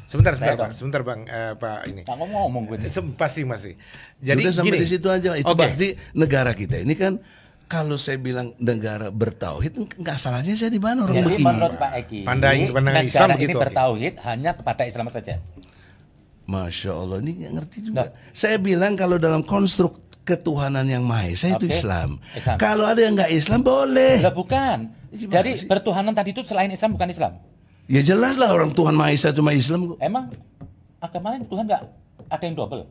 Sebentar Bang, Pak ini. Nggak ngomong gue. Pasti masih. Jadi udah sampai gini, di situ aja. Itu berarti negara kita ini kan, kalau saya bilang negara bertauhid, nggak salahnya saya di mana orang Jadi begini. menurut Pak Eki, pandangan Islam negara ini begitu, bertauhid hanya kepada Islam saja. Masya Allah, ini nggak ngerti juga. Saya bilang kalau dalam konstruk ketuhanan yang Maha Esa itu Islam. Kalau ada yang nggak Islam boleh. Lah bukan. Jadi bertuhanan tadi itu selain Islam bukan Islam. Ya jelas lah orang Tuhan Maha Esa cuma Islam kok. Emang agama lain Tuhan nggak ada yang double?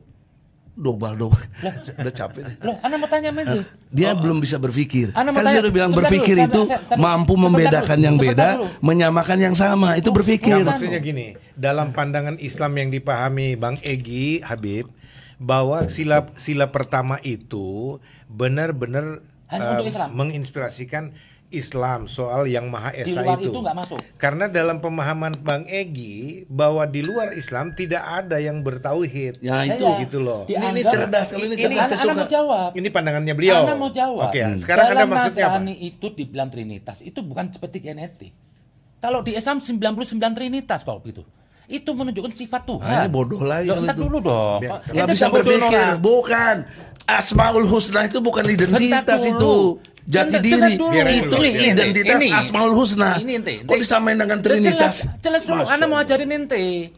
Dobal. Udah capek deh. Loh, Anda mau tanya itu? Dia belum bisa berpikir. Kan saya udah bilang berpikir itu mampu membedakan yang beda, menyamakan yang sama. Itu berpikir. Maksudnya gini, dalam pandangan Islam yang dipahami Bang Egy Habib, bahwa sila pertama itu benar-benar menginspirasikan Islam soal yang Maha Esa itu. Nggak masuk. Karena dalam pemahaman Bang Egy bahwa di luar Islam tidak ada yang bertauhid. Ya itu gitu loh. Ini cerdas, kalau ini cerdas saya suka. Mau jawab. Ini pandangannya beliau. Anda mau jawab. Oke, sekarang Anda maksudnya apa? Nasrani itu dibilang Trinitas itu bukan seperti genetik. Kalau di Islam 99 Trinitas Pak itu. Itu menunjukkan sifat Tuhan. Ini bodoh lagi kalau itu. Dulu dong. Nggak bisa berpikir. Bukan. Asmaul Husna itu bukan identitas itu. Jati diri. Itu identitas Asmaul Husna. Kok disamain dengan Trinitas? Jelas dulu. Anda mau ajarin ente.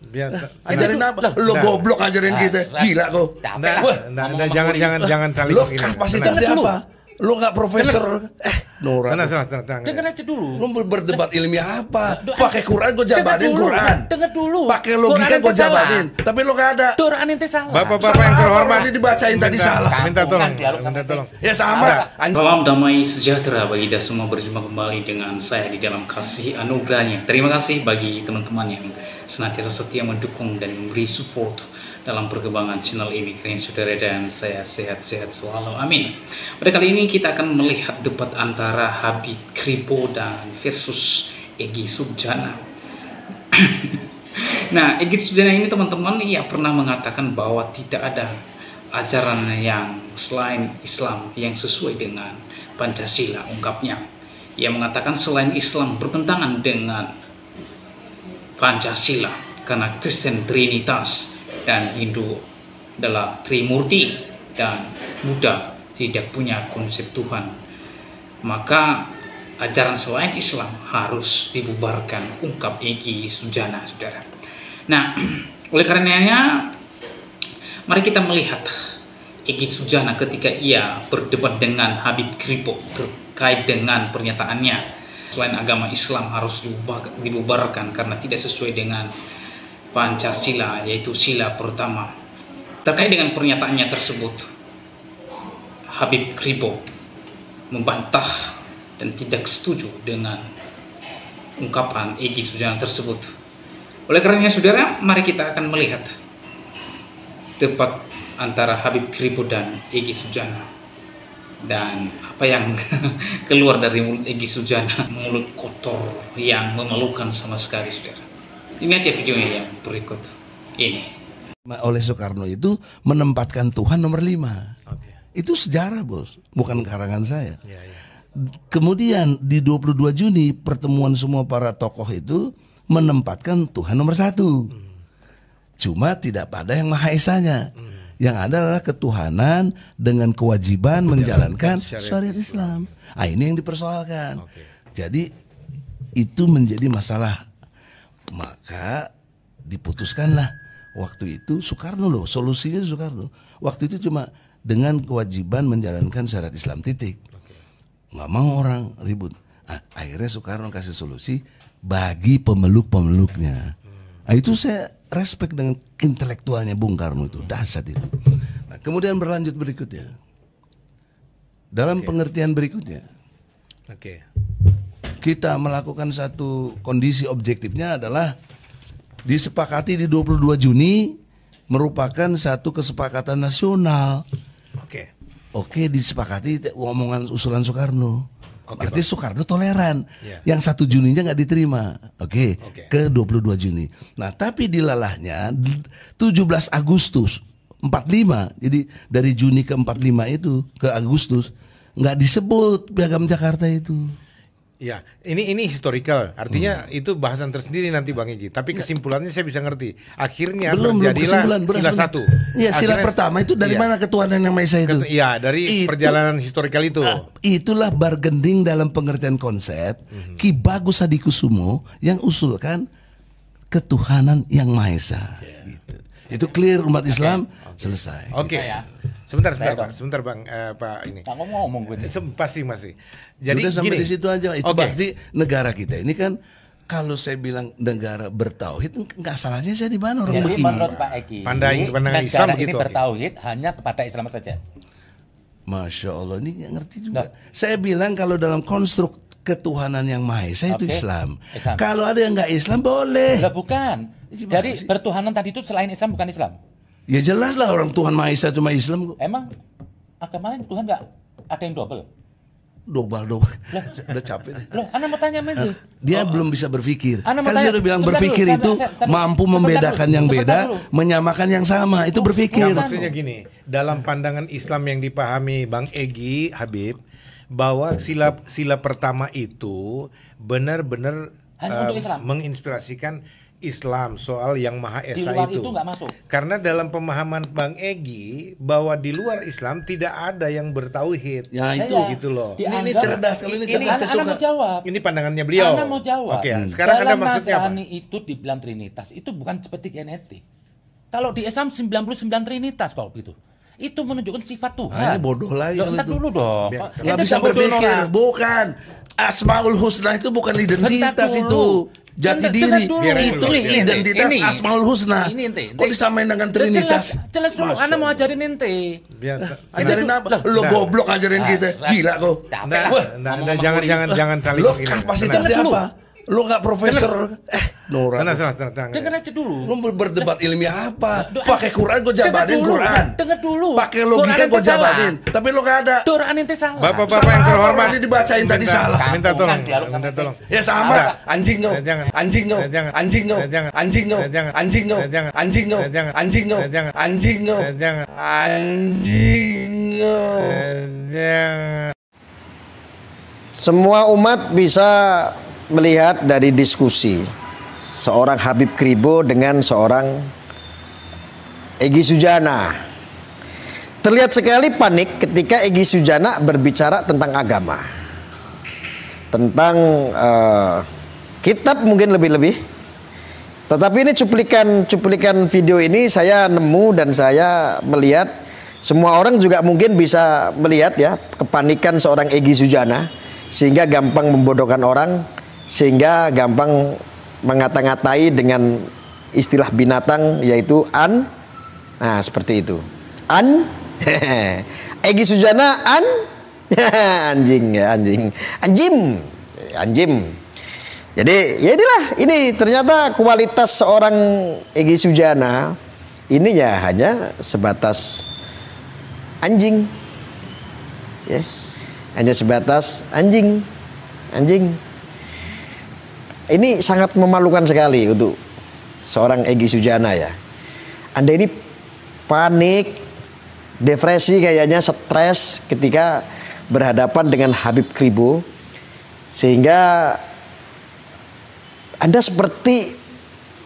Ajarin apa? Lo goblok ajarin kita. Gila kok. Jangan saling. Lo kapasitasnya apa? Lo nggak profesor. Nora. Dengar aja dulu. Lo berdebat ilmiah apa? Pakai Quran gue jabatin Quran. Dengar dulu. Pakai logika gue jabatin. Tapi lo nggak ada. Quran ente salah. Bapak-bapak yang terhormat, ini dibacain tadi salah. Minta tolong. Ya sama. Salam damai sejahtera bagi kita semua, berjumpa kembali dengan saya di dalam kasih anugerahnya. Terima kasih bagi teman-teman yang senantiasa setia mendukung dan memberi support dalam perkembangan channel ini. Kiranya saudara dan saya sehat-sehat selalu, amin. Pada kali ini kita akan melihat debat antara Habib Kribo dan versus Egy Sujana. Nah, Egy Sujana ini teman-teman, ia pernah mengatakan bahwa tidak ada ajaran yang selain Islam yang sesuai dengan Pancasila, ungkapnya. Ia mengatakan selain Islam bertentangan dengan Pancasila karena Kristen Trinitas dan Hindu adalah Trimurti dan Buddha tidak punya konsep Tuhan. Maka ajaran selain Islam harus dibubarkan, ungkap Egy Sujana, saudara. Nah, oleh karenanya mari kita melihat Egy Sujana ketika ia berdebat dengan Habib Kribo terkait dengan pernyataannya selain agama Islam harus dibubarkan karena tidak sesuai dengan Pancasila, yaitu sila pertama. Terkait dengan pernyataannya tersebut, Habib Kribo membantah dan tidak setuju dengan ungkapan Egy Sujana tersebut. Oleh karenanya saudara, mari kita akan melihat debat antara Habib Kribo dan Egy Sujana. Dan apa yang keluar dari mulut Egy Sujana, mulut kotor yang memalukan sama sekali, saudara. Ini aja videonya yang berikut ini. Oleh Soekarno itu menempatkan Tuhan nomor 5. Itu sejarah bos, bukan karangan saya. Kemudian di 22 Juni pertemuan semua para tokoh itu menempatkan Tuhan nomor 1. Cuma tidak pada yang Maha Esanya. Yang ada adalah ketuhanan dengan kewajiban menjalankan syariat Islam. Ini yang dipersoalkan. Jadi itu menjadi masalah. Maka diputuskanlah waktu itu Soekarno loh, solusinya Soekarno. Waktu itu cuma dengan kewajiban menjalankan syariat Islam, titik. Nggak mau orang ribut. Akhirnya Soekarno kasih solusi bagi pemeluk-pemeluknya. Itu saya respect dengan intelektualnya Bung Karno itu, dahsyat itu. Nah, kemudian berlanjut berikutnya. Dalam pengertian berikutnya. Kita melakukan satu kondisi objektifnya adalah disepakati di 22 Juni merupakan satu kesepakatan nasional. Oke, disepakati omongan usulan Soekarno. Berarti Soekarno toleran. Yang 1 Juninya nggak diterima. Ke 22 Juni. Nah, tapi dilalahnya 17 Agustus 45. Jadi dari Juni ke 45 itu ke Agustus nggak disebut Piagam Jakarta itu. Ya, ini historical. Artinya itu bahasan tersendiri nanti Bang Egy. Tapi kesimpulannya saya bisa ngerti. Akhirnya belum terjadilah sila satu. Iya, sila pertama itu dari mana ketuhanan yang Maha Esa itu? Iya, dari perjalanan historikal itu. Itulah bargaining dalam pengertian konsep Ki Bagus Hadikusumo yang usulkan ketuhanan yang Maha Esa. Gitu. Itu clear umat Islam selesai. Oke. Ya. Sebentar Bang, Pak ini. Nggak ngomong gue. Pasti masih. Jadi udah sampai gini, di situ aja. Itu berarti negara kita ini kan, kalau saya bilang negara bertauhid, nggak salahnya saya di mana orang Jadi begini. menurut Pak Egy, pandangan Islam negara ini begitu. bertauhid hanya kepada Islam saja. Masya Allah, ini nggak ngerti juga. Saya bilang kalau dalam konstruk ketuhanan yang Maha Esa itu Islam. Kalau ada yang nggak Islam boleh. Lah bukan. Jadi bertuhanan tadi itu selain Islam bukan Islam. Ya jelas lah orang Tuhan Maha Esa cuma Islam kok. Emang agama lain Tuhan nggak ada yang double? Dobal. Udah capek deh. Loh, Anda mau tanya Menzi? Dia belum bisa berpikir. Anda Kan mau saya tanya, udah bilang sebentar berpikir dulu, itu mampu sebentar membedakan dulu, yang sebentar beda, dulu. menyamakan yang sama. Itu berpikir. Maksudnya gini, dalam pandangan Islam yang dipahami Bang Egy Habib, bahwa sila pertama itu benar-benar Hanya untuk Islam. menginspirasikan Islam soal yang Maha Di Esa luar itu. itu nggak masuk. Karena dalam pemahaman Bang Egy bahwa di luar Islam tidak ada yang bertauhid. Ya itu. Iya. Gitu loh. Ini cerdas. Kalau ini cerdas saya Anda mau suka. jawab. Ini pandangannya beliau. Anda mau jawab. Oke, sekarang Anda dalam maksudnya apa? Nasrani itu dibilang Trinitas itu bukan seperti genetik. Kalau di Islam 99 Trinitas Pak itu. Itu menunjukkan sifat Tuhan. Ini bodoh lagi. Loh, kalau ntar itu. dulu dong. Biar- Nggak bisa berpikir. Bukan. Asmaul Husna itu bukan identitas Bentar itu. dulu. Jati Dengar diri. dulu. Itu Ini, identitas ini. Asmaul Husna. Ini ente. Kok disamain dengan Trinitas? Jelas dulu. Anda mau ajarin ente. Ajarin apa? Lo Nah. goblok ajarin kita. Gila kau. Capek lah. Jangan saling Lo begini. kapasitasnya Tenang. apa? Lo nggak profesor? Nora. Tenang. Dengar aja dulu. Lo berdebat ilmiah apa? Pakai Quran gue jabarin Quran. Dengar dulu. Pakai logika gue jabarin. Tapi lo nggak ada. Quran ente salah. Bapak-bapak yang terhormat, ini dibacain tadi salah. Minta tolong. Minta tolong. Ya sama. Anjing lo. Jangan. Anjing lo. Jangan. Anjing lo. Jangan. Anjing lo. Jangan. Anjing lo. Jangan. Anjing lo. Jangan. Anjing lo. Jangan. Anjing lo. Jangan. Anjing lo. Jangan. Semua umat bisa melihat dari diskusi seorang Habib Kribo dengan seorang Egy Sujana. Terlihat sekali panik ketika Egy Sujana berbicara tentang agama, tentang kitab mungkin lebih-lebih. Tetapi ini cuplikan video ini saya nemu dan saya melihat semua orang juga mungkin bisa melihat ya kepanikan seorang Egy Sujana, sehingga gampang membodohkan orang, sehingga gampang mengata-ngatai dengan istilah binatang yaitu an. Nah seperti itu, an. Egy Sujana an. Anjing ya, anjing. Jadi ya inilah, ini ternyata kualitas seorang Egy Sujana ini ya hanya sebatas anjing ya, hanya sebatas anjing. Ini sangat memalukan sekali untuk seorang Egy Sujana ya. Anda ini panik, depresi kayaknya, stres ketika berhadapan dengan Habib Kribo, sehingga Anda seperti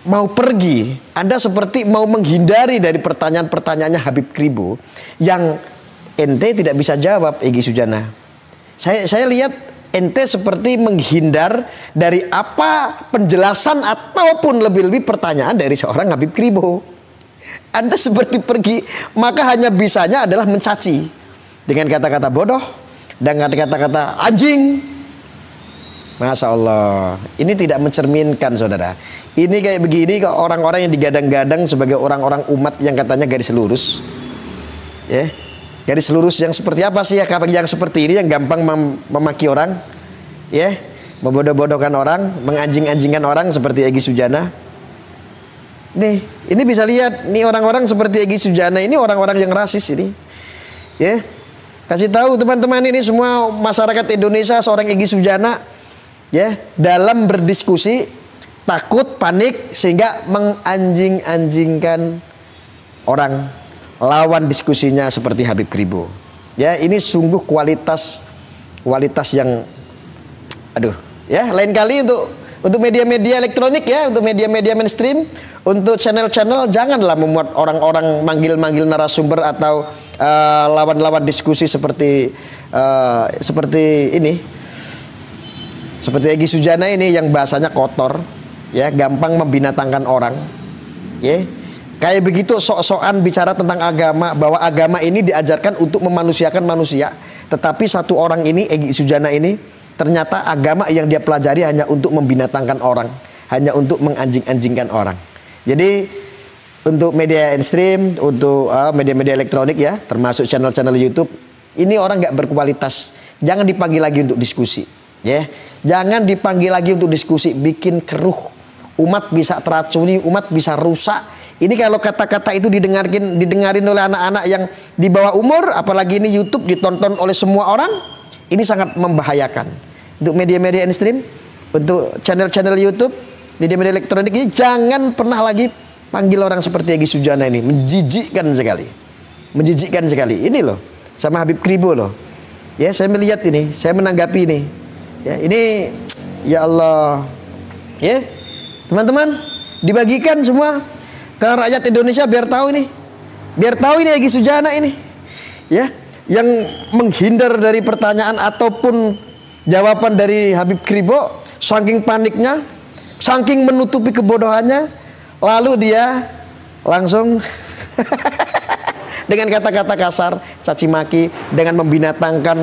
mau pergi, Anda seperti mau menghindari dari pertanyaan-pertanyaannya Habib Kribo yang ente tidak bisa jawab. Egy Sujana, saya lihat ente seperti menghindar dari apa penjelasan ataupun lebih-lebih pertanyaan dari seorang Habib Kribo. Anda seperti pergi, maka hanya bisanya adalah mencaci dengan kata-kata bodoh, dengan kata-kata anjing. Masya Allah, ini tidak mencerminkan saudara. Ini kayak begini kok orang-orang yang digadang-gadang sebagai orang-orang umat yang katanya garis lurus, ya. Garis lurus yang seperti apa sih ya? Yang seperti ini yang gampang memaki orang, ya, membodoh-bodohkan orang, menganjing-anjingkan orang seperti Egy Sujana. Nih, ini bisa lihat nih orang-orang seperti Egy Sujana ini orang-orang yang rasis ini, ya. Kasih tahu teman-teman ini semua masyarakat Indonesia seorang Egy Sujana, ya, dalam berdiskusi takut, panik sehingga menganjing-anjingkan orang. Lawan diskusinya seperti Habib Kribo. Ya, ini sungguh kualitas yang aduh Ya, lain kali untuk media-media elektronik ya, untuk media-media mainstream, untuk channel-channel janganlah memuat orang-orang manggil-manggil narasumber atau lawan-lawan diskusi seperti ini. Seperti Egy Sujana ini yang bahasanya kotor, ya, gampang membinatangkan orang. Ya. Kayak begitu sok-sokan bicara tentang agama, bahwa agama ini diajarkan untuk memanusiakan manusia. Tetapi satu orang ini, Egy Sujana ini, ternyata agama yang dia pelajari hanya untuk membinatangkan orang, hanya untuk menganjing-anjingkan orang. Jadi untuk media mainstream, untuk media-media elektronik ya, termasuk channel-channel YouTube, ini orang nggak berkualitas. Jangan dipanggil lagi untuk diskusi, ya. Jangan dipanggil lagi untuk diskusi, bikin keruh. Umat bisa teracuni, umat bisa rusak. Ini kalau kata-kata itu didengarin oleh anak-anak yang di bawah umur, apalagi ini YouTube ditonton oleh semua orang, ini sangat membahayakan. Untuk media-media mainstream, untuk channel-channel YouTube, media-media elektronik ini jangan pernah lagi panggil orang seperti Egy Sujana ini. Menjijikkan sekali. Menjijikkan sekali. Ini loh, sama Habib Kribo loh. Ya, saya melihat ini, saya menanggapi ini. Ya, ini ya Allah. Ya. Teman-teman, dibagikan semua ke rakyat Indonesia biar tahu ini. Biar tahu ini Egy Sujana ini. Ya, yang menghindar dari pertanyaan ataupun jawaban dari Habib Kribo, saking paniknya, saking menutupi kebodohannya, lalu dia langsung dengan kata-kata kasar, caci maki, dengan membinatangkan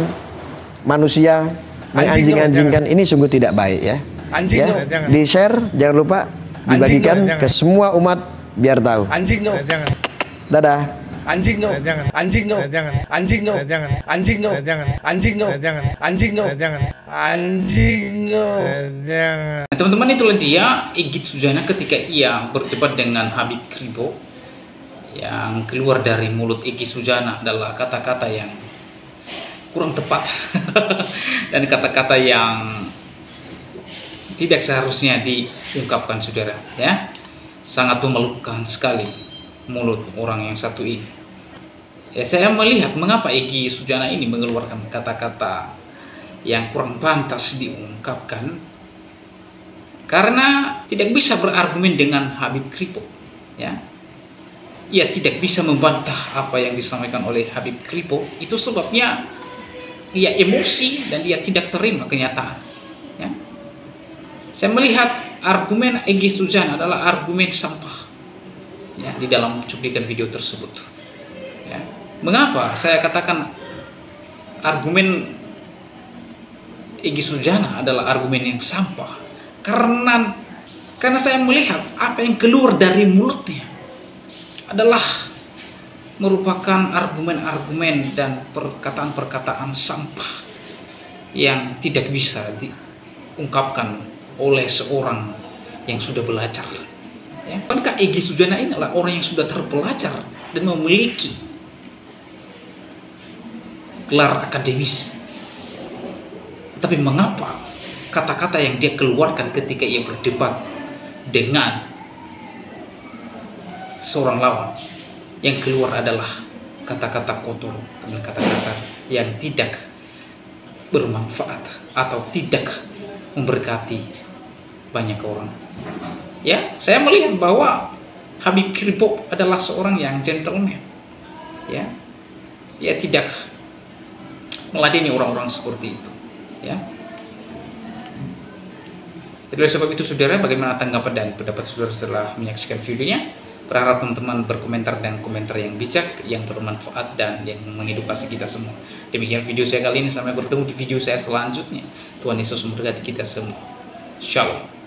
manusia, menganjing-anjingkan. Ini sungguh tidak baik ya. Anjing ya, jangan. di-share, jangan lupa dibagikan ke semua umat biar tahu. Anjing jangan. Dadah. Anjing jangan. Anjing jangan. Anjing jangan. Anjing jangan. Anjing jangan. Anjing jangan. Anjing jangan. Teman-teman, itulah dia Egy Sujana ketika ia berdebat dengan Habib Kribo. Yang keluar dari mulut Egy Sujana adalah kata-kata yang kurang tepat dan kata-kata yang tidak seharusnya diungkapkan, saudara, ya. Sangat memalukan sekali mulut orang yang satu ini. Ya, saya melihat mengapa Egy Sujana ini mengeluarkan kata-kata yang kurang pantas diungkapkan, karena tidak bisa berargumen dengan Habib Kribo, ya. Ia tidak bisa membantah apa yang disampaikan oleh Habib Kribo. Itu sebabnya ia emosi dan ia tidak terima kenyataan, ya. Saya melihat argumen Egy Sujana adalah argumen sampah, ya, di dalam cuplikan video tersebut. Ya. Mengapa saya katakan argumen Egy Sujana adalah argumen yang sampah? Karena saya melihat apa yang keluar dari mulutnya adalah merupakan argumen-argumen dan perkataan-perkataan sampah yang tidak bisa diungkapkan oleh seorang yang sudah belajar. Ya. Bukankah Egy Sujana ini adalah orang yang sudah terpelajar dan memiliki gelar akademis? Tapi mengapa kata-kata yang dia keluarkan ketika ia berdebat dengan seorang lawan yang keluar adalah kata-kata kotor dan kata-kata yang tidak bermanfaat atau tidak memberkati banyak orang? Ya, saya melihat bahwa Habib Kribo adalah seorang yang gentleman. Ya, ia tidak meladeni orang-orang seperti itu. Ya. Jadi oleh sebab itu, saudara, bagaimana tanggapan dan pendapat saudara setelah menyaksikan videonya? Berharap teman-teman berkomentar dan komentar yang bijak, yang bermanfaat, dan yang mengedukasi kita semua. Demikian video saya kali ini, sampai bertemu di video saya selanjutnya. Tuhan Yesus memberkati kita semua. Shalom.